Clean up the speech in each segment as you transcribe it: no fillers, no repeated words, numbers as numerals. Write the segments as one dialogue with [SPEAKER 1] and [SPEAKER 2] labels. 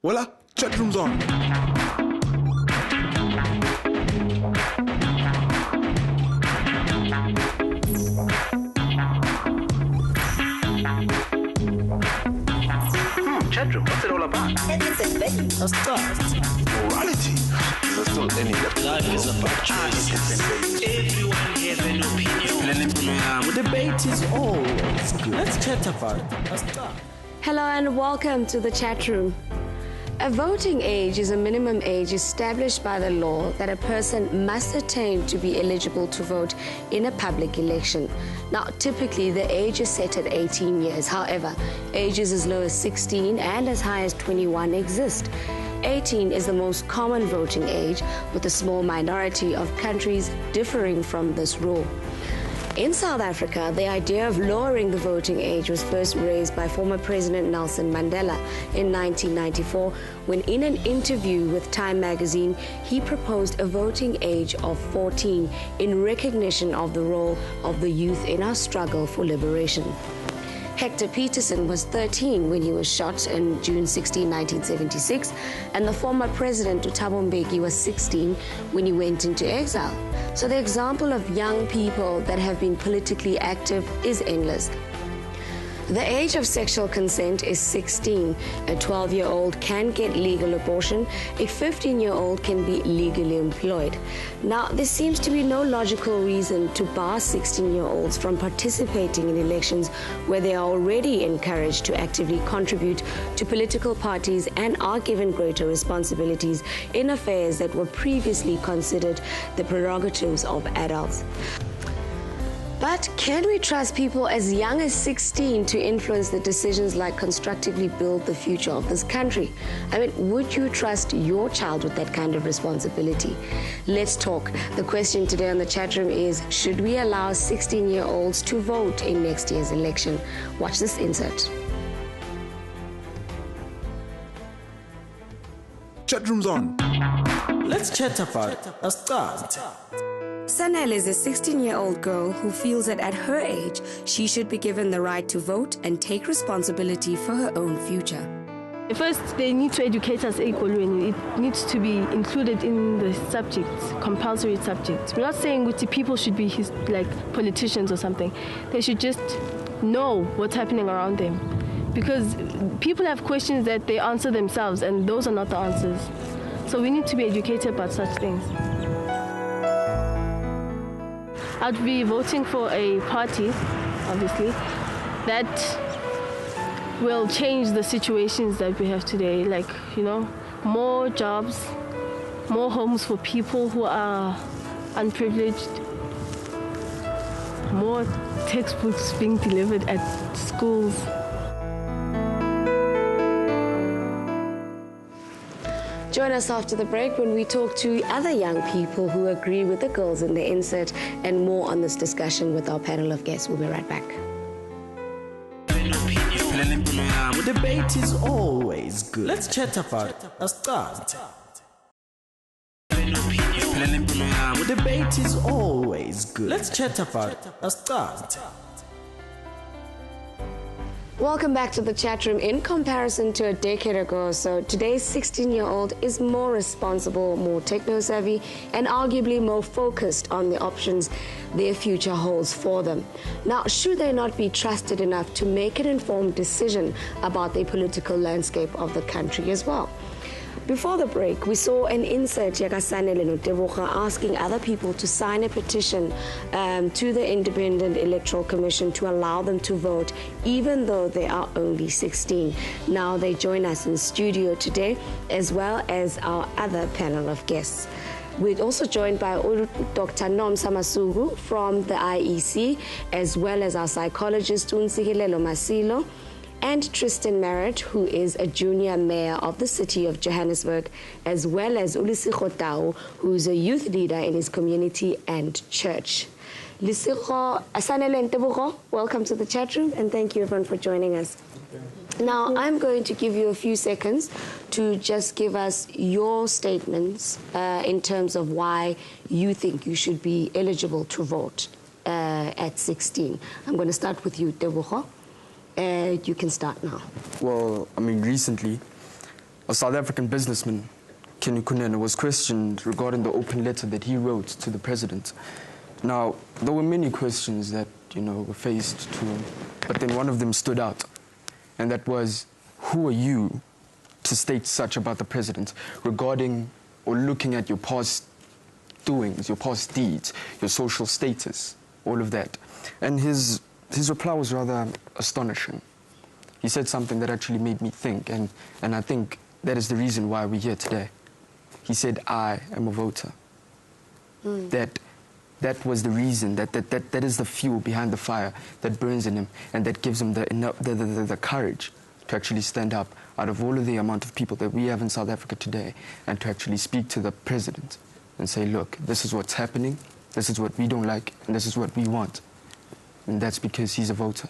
[SPEAKER 1] Voila, Chatroom's on.
[SPEAKER 2] Chatroom, what's it all about?
[SPEAKER 3] It's a debate.
[SPEAKER 2] A start.
[SPEAKER 1] Morality. There's still any left.
[SPEAKER 2] Life is about choices. Everyone has an opinion. Debate is always good. Let's chat about it. A start.
[SPEAKER 4] Hello and welcome to the chat room. A voting age is a minimum age established by the law that a person must attain to be eligible to vote in a public election. Now, typically the age is set at 18 years. However, ages as low as 16 and as high as 21 exist. 18 is the most common voting age, with a small minority of countries differing from this rule. In South Africa, the idea of lowering the voting age was first raised by former President Nelson Mandela in 1994, when in an interview with Time magazine, he proposed a voting age of 14 in recognition of the role of the youth in our struggle for liberation. Hector Peterson was 13 when he was shot in June 16, 1976, and the former president, Thabo Mbeki, was 16 when he went into exile. So the example of young people that have been politically active is endless. The age of sexual consent is 16. A 12-year-old can get legal abortion. A 15-year-old can be legally employed. Now, there seems to be no logical reason to bar 16-year-olds from participating in elections where they are already encouraged to actively contribute to political parties and are given greater responsibilities in affairs that were previously considered the prerogatives of adults. But can we trust people as young as 16 to influence the decisions like constructively build the future of this country? I mean, would you trust your child with that kind of responsibility? Let's talk. The question today on the chat room is, should we allow 16-year-olds to vote in next year's election? Watch this insert.
[SPEAKER 1] Chatroom's on.
[SPEAKER 2] Let's chat about it. A start.
[SPEAKER 4] Sanel is a 16-year-old girl who feels that at her age, she should be given the right to vote and take responsibility for her own future.
[SPEAKER 5] First, they need to educate us equally. It needs to be included in the subjects, compulsory subjects. We're not saying which people should be like politicians or something. They should just know what's happening around them. Because people have questions that they answer themselves, and those are not the answers. So we need to be educated about such things. I'd be voting for a party, obviously, that will change the situations that we have today. Like, you know, more jobs, more homes for people who are unprivileged, more textbooks being delivered at schools.
[SPEAKER 4] Join us after the break when we talk to other young people who agree with the girls in the insert, and more on this discussion with our panel of guests. We'll be right back.
[SPEAKER 2] Debate is always good. Let's chat about it. A start. Debate is always good. Let's chat about it. A start.
[SPEAKER 4] Welcome back to the chat room. In comparison to a decade ago or so, today's 16-year-old is more responsible, more techno-savvy, and arguably more focused on the options their future holds for them. Now, should they not be trusted enough to make an informed decision about the political landscape of the country as well? Before the break, we saw an insert, asking other people to sign a petition to the Independent Electoral Commission to allow them to vote, even though they are only 16. Now they join us in studio today, as well as our other panel of guests. We're also joined by Dr. Nomsa Masuku from the IEC, as well as our psychologist, Nontsikelelo Masuku, and Tristan, who is a junior mayor of the city of Johannesburg, as well as Lisiko, who is a youth leader in his community and church. Lisiko, Asanele and Tebogo, welcome to the chat room, and thank you everyone for joining us. Now, I'm going to give you a few seconds to just give us your statements in terms of why you think you should be eligible to vote at 16. I'm going to start with you, Tebogo. You can start now.
[SPEAKER 6] Well, I mean, recently,
[SPEAKER 3] a South African businessman, Kenny Kunene, was questioned regarding the open letter that he wrote to the president. Now, there were many questions that, were faced to him, but then one of them stood out, and that was, who are you to state such about the president regarding or looking at your past doings, your past deeds, your social status, all of that? And his reply was rather astonishing. He said something that actually made me think, and I think that is the reason why we're here today. He said, I am a voter. That was the reason, that is the fuel behind the fire that burns in him and that gives him the courage to actually stand up out of all of the amount of people that we have in South Africa today and to actually speak to the president and say, look, this is what's happening, this is what we don't like, and this is what we want. And that's because he's a voter.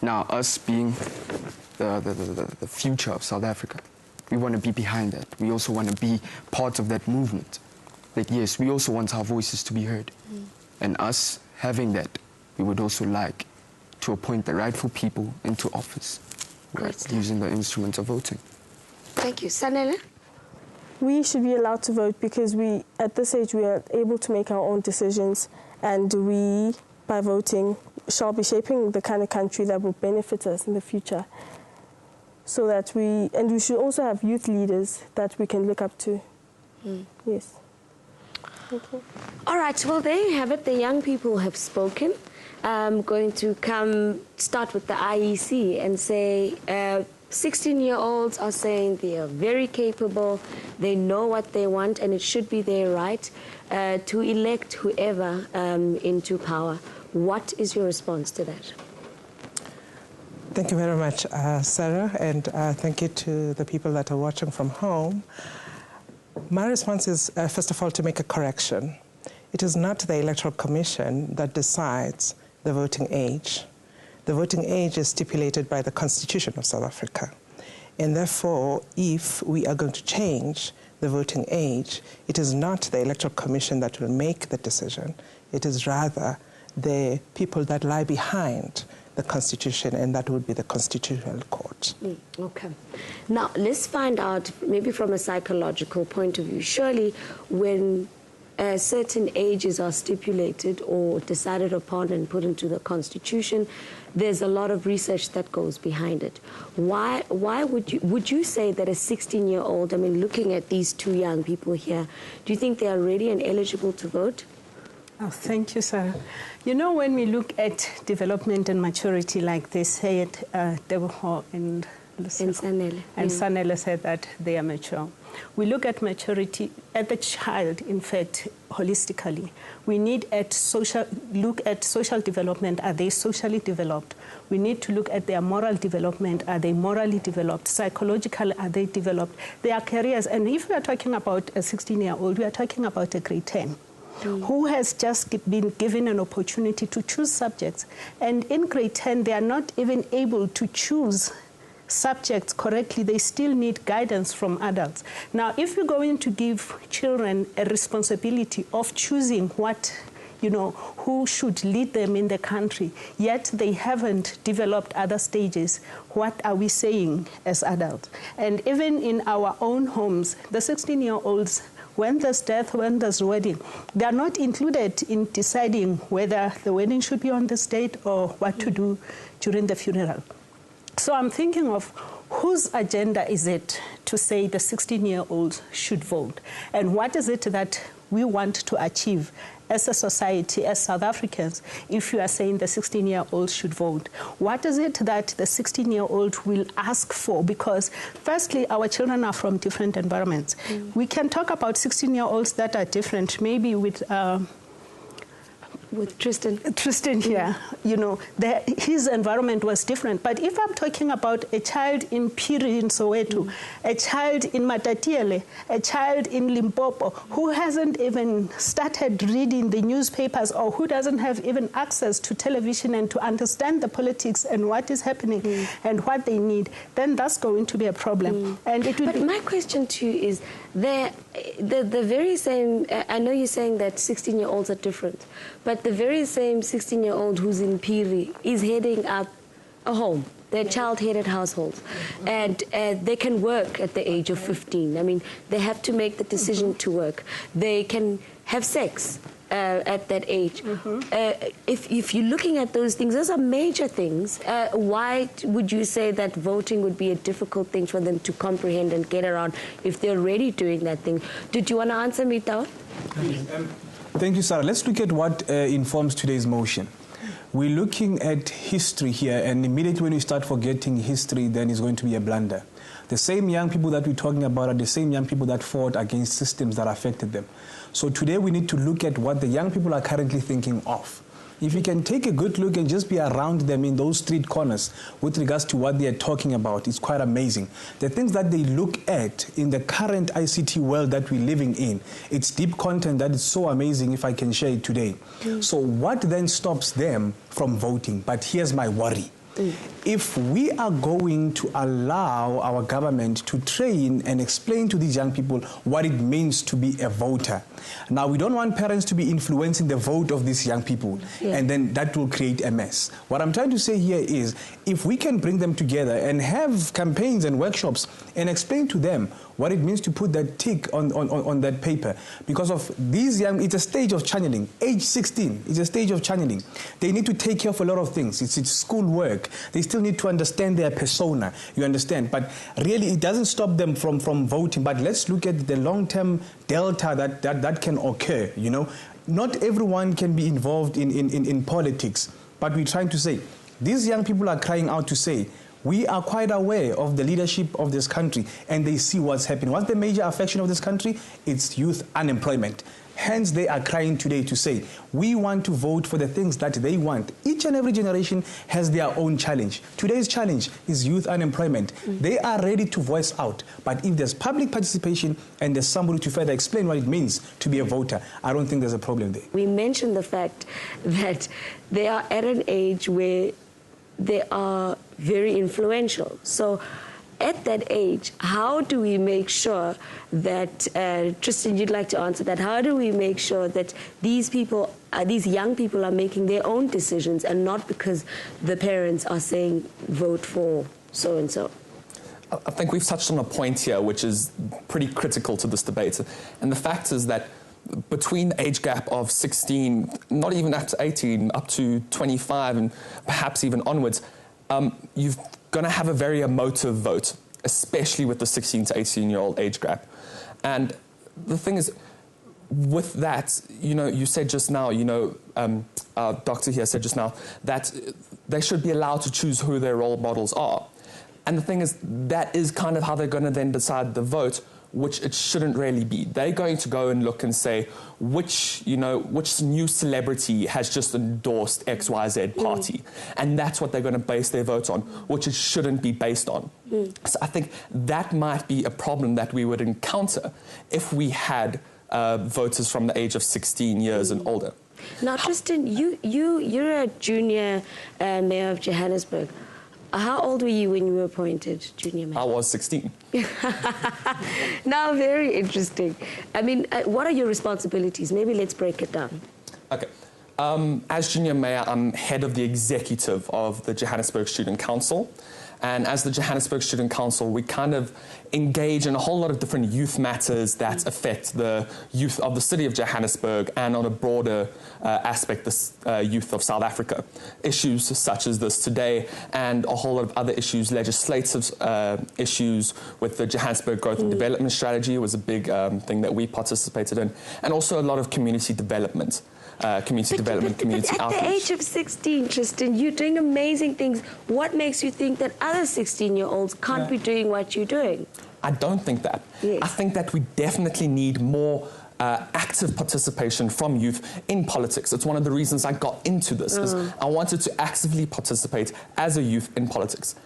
[SPEAKER 3] Now, us being the future of South Africa, we want to be behind that. We also want to be part of that movement. That, yes, we also want our voices to be heard. And us having that, we would also like to appoint the rightful people into office, using the instrument of voting.
[SPEAKER 4] Thank you. Sanele?
[SPEAKER 5] We should be allowed to vote because at this age, we are able to make our own decisions, and we, by voting, shall be shaping the kind of country that will benefit us in the future. So that we should also have youth leaders that we can look up to. Yes. Thank you.
[SPEAKER 4] All right, well, there you have it. The young people have spoken. I'm going to start with the IEC and say 16-year-olds are saying they are very capable, they know what they want, and it should be their right to elect whoever into power. What is your response to that?
[SPEAKER 6] Thank you very much, Sarah, and thank you to the people that are watching from home. My response is, first of all, to make a correction. It is not the Electoral Commission that decides the voting age. The voting age is stipulated by the Constitution of South Africa. And therefore, if we are going to change the voting age, it is not the Electoral Commission that will make the decision. It is rather the people that lie behind the Constitution, and that would be the Constitutional Court.
[SPEAKER 4] Okay. Now, let's find out, maybe from a psychological point of view, surely when certain ages are stipulated or decided upon and put into the Constitution, there's a lot of research that goes behind it. Why would you say that a 16-year-old, I mean, looking at these two young people here, do you think they are ready and eligible to vote?
[SPEAKER 7] Oh, thank you, Sarah. You know, when we look at development and maturity like they said, Deborah and Sanele said that they are mature. We look at maturity at the child, in fact, holistically. We need look at social development. Are they socially developed? We need to look at their moral development. Are they morally developed? Psychologically, are they developed? Their careers. And if we are talking about a 16-year-old, we are talking about a grade 10. Who has just been given an opportunity to choose subjects. And in grade 10, they are not even able to choose subjects correctly. They still need guidance from adults. Now, if you're going to give children a responsibility of choosing who should lead them in the country, yet they haven't developed other stages, what are we saying as adults? And even in our own homes, the 16-year-olds, when there's death, when there's wedding, they are not included in deciding whether the wedding should be on the state or what to do during the funeral. So I'm thinking of whose agenda is it to say the 16-year-olds should vote? And what is it that we want to achieve as a society, as South Africans, if you are saying the 16-year-olds should vote? What is it that the 16-year-old will ask for? Because firstly, our children are from different environments. We can talk about 16-year-olds that are different, maybe with
[SPEAKER 4] Tristan.
[SPEAKER 7] Tristan here, his environment was different. But if I'm talking about a child in Piri in Soweto, a child in Matatiele, a child in Limpopo, who hasn't even started reading the newspapers or who doesn't have even access to television and to understand the politics and what is happening and what they need, then that's going to be a problem. And it will
[SPEAKER 4] But my question to you is, the very same, I know you're saying that 16-year-olds are different, but the very same 16-year-old who's in Piri is heading up a home They're child-headed households. And they can work at the age of 15. I mean, they have to make the decision to work. They can have sex at that age. If you're looking at those things, those are major things. Why would you say that voting would be a difficult thing for them to comprehend and get around if they're already doing that thing? Did you want to answer me, Tao?
[SPEAKER 8] Thank you, Sarah. Let's look at what informs today's motion. We're looking at history here, and immediately when we start forgetting history, then it's going to be a blunder. The same young people that we're talking about are the same young people that fought against systems that affected them. So today we need to look at what the young people are currently thinking of. If you can take a good look and just be around them in those street corners with regards to what they are talking about, it's quite amazing. The things that they look at in the current ICT world that we're living in, it's deep content that is so amazing if I can share it today. So what then stops them from voting? But here's my worry. If we are going to allow our government to train and explain to these young people what it means to be a voter, now we don't want parents to be influencing the vote of these young people, and then that will create a mess. What I'm trying to say here is, if we can bring them together and have campaigns and workshops and explain to them what it means to put that tick on that paper, because of these young, it's a stage of channeling. Age 16 is a stage of channeling. They need to take care of a lot of things. It's school work. They still need to understand their persona, you understand? But really, it doesn't stop them from voting. But let's look at the long-term delta that can occur, you know? Not everyone can be involved in politics, but we're trying to say, these young people are crying out to say, we are quite aware of the leadership of this country, and they see what's happening. What's the major affection of this country? It's youth unemployment. Hence, they are crying today to say, we want to vote for the things that they want. Each and every generation has their own challenge. Today's challenge is youth unemployment. They are ready to voice out. But if there's public participation and there's somebody to further explain what it means to be a voter, I don't think there's a problem there.
[SPEAKER 4] We mentioned the fact that they are at an age where they are very influential. So at that age, how do we make sure that, Tristan, you'd like to answer that, how do we make sure that these people, these young people are making their own decisions and not because the parents are saying vote for so-and-so?
[SPEAKER 9] I think we've touched on a point here which is pretty critical to this debate. And the fact is that between the age gap of 16, not even up to 18, up to 25 and perhaps even onwards, you're going to have a very emotive vote, especially with the 16 to 18-year-old age gap. And the thing is, with that, you know, you said just now, you know, our doctor here said just now that they should be allowed to choose who their role models are. And the thing is, that is kind of how they're going to then decide the vote, which it shouldn't really be. They're going to go and look and say, which new celebrity has just endorsed XYZ party. And that's what they're going to base their vote on, which it shouldn't be based on. So I think that might be a problem that we would encounter if we had voters from the age of 16 years and older.
[SPEAKER 4] Now, Tristan, you're a junior mayor of Johannesburg. How old were you when you were appointed junior mayor?
[SPEAKER 9] I was 16.
[SPEAKER 4] Now, very interesting. I mean, what are your responsibilities? Maybe let's break it down.
[SPEAKER 9] Okay. As junior mayor, I'm head of the executive of the Johannesburg Student Council. And as the Johannesburg Student Council, we kind of engage in a whole lot of different youth matters that affect the youth of the city of Johannesburg and on a broader aspect, the youth of South Africa. Issues such as this today and a whole lot of other issues, legislative issues with the Johannesburg Growth and Development Strategy was a big thing that we participated in, and also a lot of community development. Community outreach.
[SPEAKER 4] At the age of 16, Tristan, you're doing amazing things. What makes you think that other 16-year-olds can't be doing what you're doing?
[SPEAKER 9] I don't think that.
[SPEAKER 4] Yes.
[SPEAKER 9] I think that we definitely need more active participation from youth in politics. It's one of the reasons I got into this, is I wanted to actively participate as a youth in politics.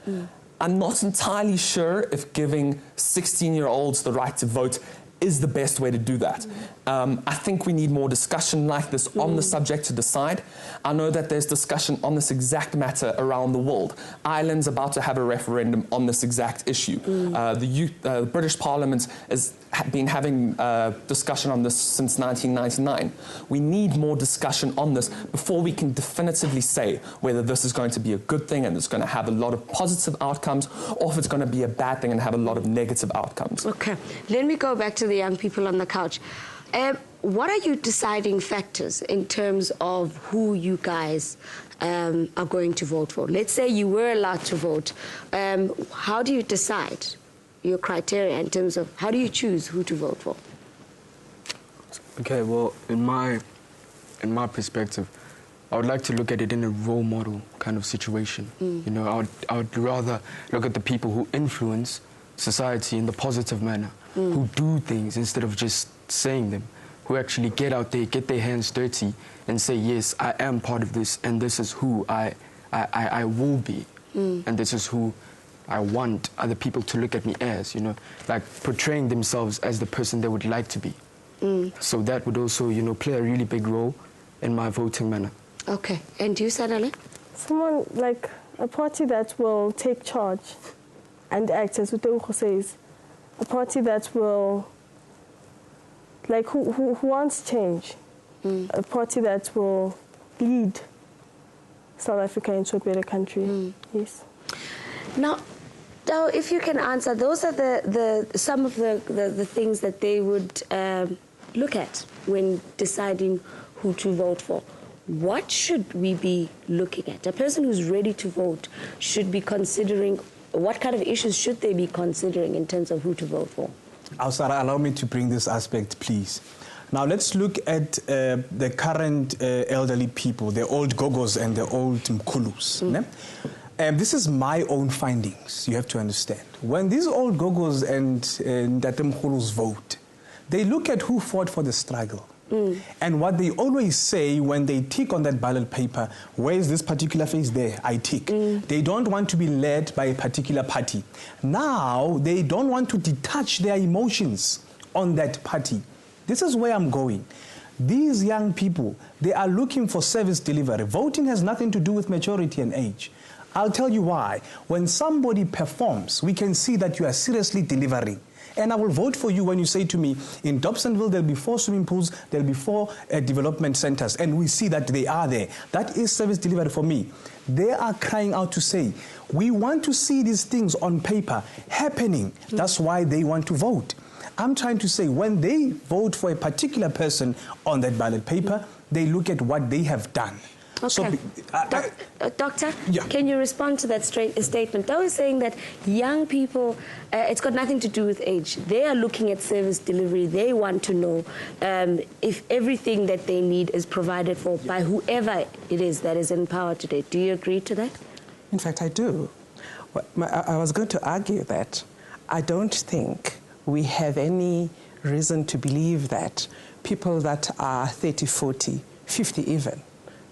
[SPEAKER 9] I'm not entirely sure if giving 16-year-olds the right to vote is the best way to do that. I think we need more discussion like this on the subject to decide. I know that there's discussion on this exact matter around the world. Ireland's about to have a referendum on this exact issue. The British Parliament has been having discussion on this since 1999. We need more discussion on this before we can definitively say whether this is going to be a good thing and it's going to have a lot of positive outcomes, or if it's going to be a bad thing and have a lot of negative outcomes.
[SPEAKER 4] Okay, let me go back to the young people on the couch. What are your deciding factors in terms of who you guys are going to vote for? Let's say you were allowed to vote. How do you decide your criteria in terms of how do you choose who to vote for?
[SPEAKER 3] Okay, well, in my perspective, I would like to look at it in a role model kind of situation. You know, I would rather look at the people who influence society in the positive manner, who do things instead of just saying them, who actually get out there, get their hands dirty and say, yes, I am part of this and this is who I will be and this is who I want other people to look at me as, you know, like portraying themselves as the person they would like to be. So that would also, you know, play a really big role in my voting manner.
[SPEAKER 4] Okay, and you, Sadale?
[SPEAKER 5] Someone like a party that will take charge and act, as Uteuko says, a party that will, like, who wants change, a party that will lead South Africa into a better country. Yes.
[SPEAKER 4] Now, if you can answer, those are some of the things that they would look at when deciding who to vote for. What should we be looking at? A person who's ready to vote should be considering, what kind of issues should they be considering in terms of who to vote for?
[SPEAKER 8] Sarah, allow me to bring this aspect, please. Now, let's look at the current elderly people, the old gogos and the old mkulus. This is my own findings, you have to understand. When these old gogos and Ntate Mkulus vote, they look at who fought for the struggle. And what they always say when they tick on that ballot paper, where is this particular face there? I tick. They don't want to be led by a particular party. Now, they don't want to detach their emotions on that party. This is where I'm going. These young people, they are looking for service delivery. Voting has nothing to do with maturity and age. I'll tell you why. When somebody performs, we can see that you are seriously delivering. And I will vote for you when you say to me, in Dobsonville, there'll be 4 swimming pools, there'll be 4 development centers, and we see that they are there. That is service delivery for me. They are crying out to say, we want to see these things on paper happening. That's why they want to vote. I'm trying to say, when they vote for a particular person on that ballot paper, they look at what they have done.
[SPEAKER 4] Okay. So, Doctor, can you respond to that statement? I was saying that young people, it's got nothing to do with age. They are looking at service delivery. They want to know if everything that they need is provided for by whoever it is that is in power today. Do you agree to that?
[SPEAKER 6] In fact, I do. I was going to argue that I don't think we have any reason to believe that people that are 30, 40, 50 even,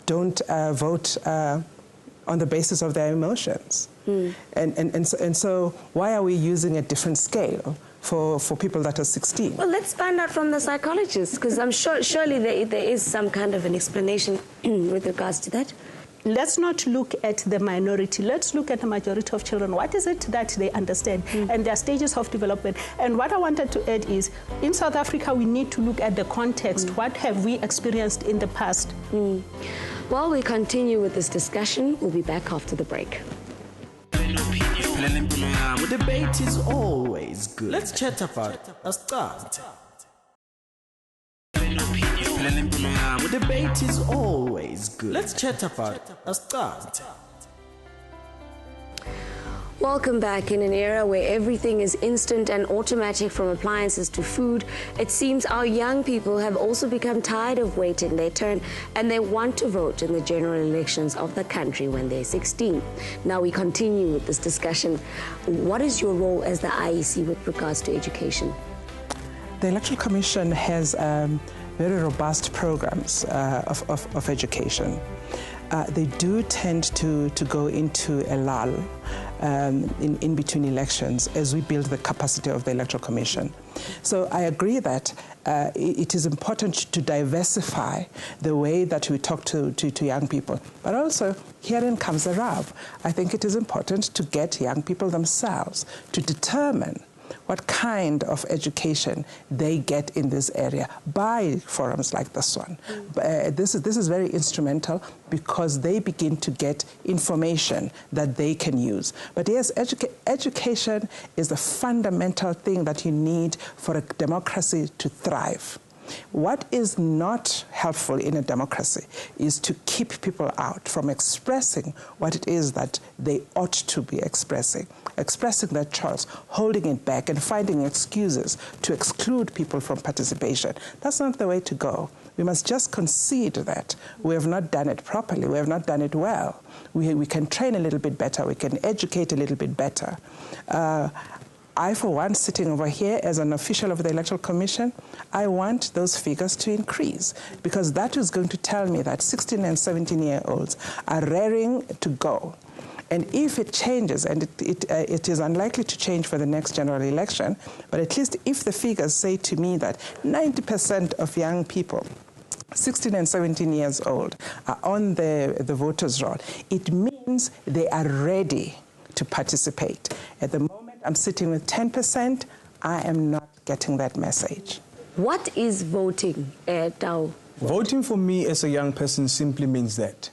[SPEAKER 6] don't vote on the basis of their emotions. And so why are we using a different scale for people that are 16?
[SPEAKER 4] Well, let's find out from the psychologist, because I'm sure surely there is some kind of an explanation with regards to that.
[SPEAKER 7] Let's not look at the minority. Let's look at the majority of children. What is it that they understand and their stages of development? And what I wanted to add is, in South Africa, we need to look at the context. What have we experienced in the past?
[SPEAKER 4] While we continue with this discussion, we'll be back after the break.
[SPEAKER 2] Debate is always good. Let's chat about it. Let's start. Debate is always good. Let's chat about it. Let's start.
[SPEAKER 4] Welcome back. In an era where everything is instant and automatic, from appliances to food, it seems our young people have also become tired of waiting their turn, and they want to vote in the general elections of the country when they're 16. Now we continue with this discussion. What is your role as the IEC with regards to education?
[SPEAKER 6] The Electoral Commission has very robust programs of education. They do tend to go into a lull in between elections as we build the capacity of the Electoral Commission. So I agree that it is important to diversify the way that we talk to young people. But also, herein comes the rub. I think it is important to get young people themselves to determine what kind of education they get in this area by forums like this one. This is very instrumental because they begin to get information that they can use. But yes, education is a fundamental thing that you need for a democracy to thrive. What is not helpful in a democracy is to keep people out from expressing what it is that they ought to be expressing their choice, holding it back and finding excuses to exclude people from participation. That's not the way to go. We must just concede that we have not done it properly, we have not done it well. We can train a little bit better, we can educate a little bit better. I, for one, sitting over here as an official of the Electoral Commission, I want those figures to increase because that is going to tell me that 16 and 17-year-olds are raring to go. And if it changes, and it is unlikely to change for the next general election, but at least if the figures say to me that 90% of young people 16 and 17 years old are on the voters' roll, it means they are ready to participate. At the moment, I'm sitting with 10%. I am not getting that message.
[SPEAKER 4] What is voting, Tao?
[SPEAKER 8] Voting for me as a young person simply means that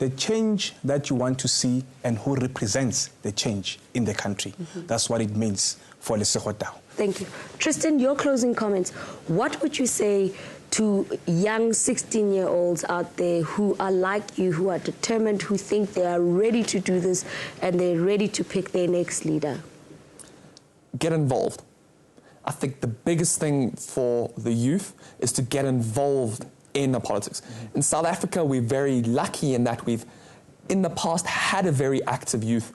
[SPEAKER 8] the change that you want to see and who represents the change in the country. That's what it means for Lesego Tao.
[SPEAKER 4] Thank you. Tristan, your closing comments. What would you say to young 16-year-olds out there who are like you, who are determined, who think they are ready to do this and they're ready to pick their next leader?
[SPEAKER 9] Get involved. I think the biggest thing for the youth is to get involved in the politics. In South Africa, we're very lucky in that we've, in the past, had a very active youth.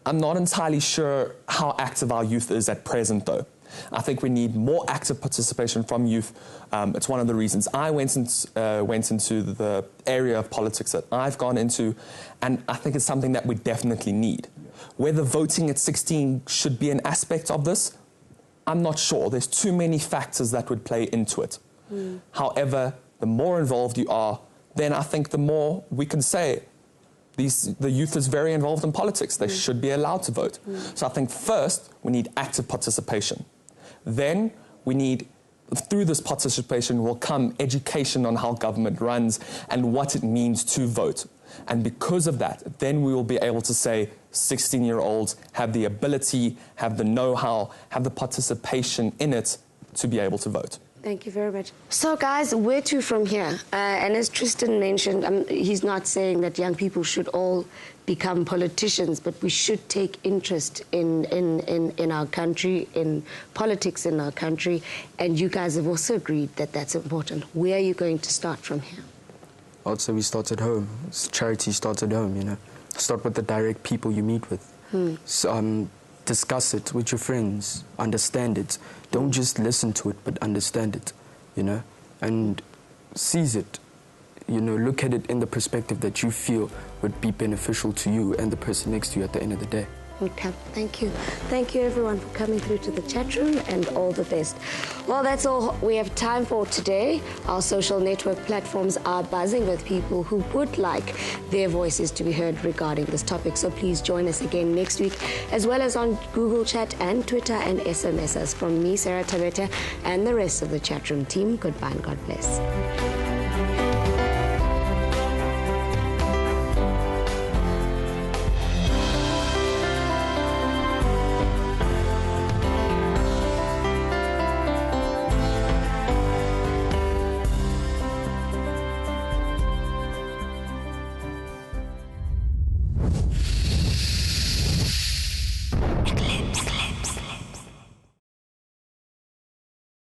[SPEAKER 9] I'm not entirely sure how active our youth is at present, though. I think we need more active participation from youth. It's one of the reasons I went into the area of politics that I've gone into, and I think it's something that we definitely need. Whether voting at 16 should be an aspect of this, I'm not sure. There's too many factors that would play into it. However, the more involved you are, then I think the more we can say the youth is very involved in politics. They should be allowed to vote. So I think first, we need active participation. Then we need, through this participation will come education on how government runs and what it means to vote. And because of that, then we will be able to say 16-year-olds have the ability, have the know-how, have the participation in it to be able to vote.
[SPEAKER 4] Thank you very much. So, guys, where to from here? And as Tristan mentioned, he's not saying that young people should all become politicians, but we should take interest in our country, in politics in our country. And you guys have also agreed that that's important. Where are you going to start from here?
[SPEAKER 3] I'd say we start at home. Charity starts at home, you know. Start with the direct people you meet with. So, discuss it with your friends, understand it. Don't just listen to it, but understand it, you know, and seize it. You know, look at it in the perspective that you feel would be beneficial to you and the person next to you at the end of the day.
[SPEAKER 4] Okay, thank you. Thank you, everyone, for coming through to the chat room, and all the best. Well, that's all we have time for today. Our social network platforms are buzzing with people who would like their voices to be heard regarding this topic. So please join us again next week, as well as on Google Chat and Twitter and SMS. From me, Sarah Thabethe, and the rest of the chat room team, goodbye and God bless.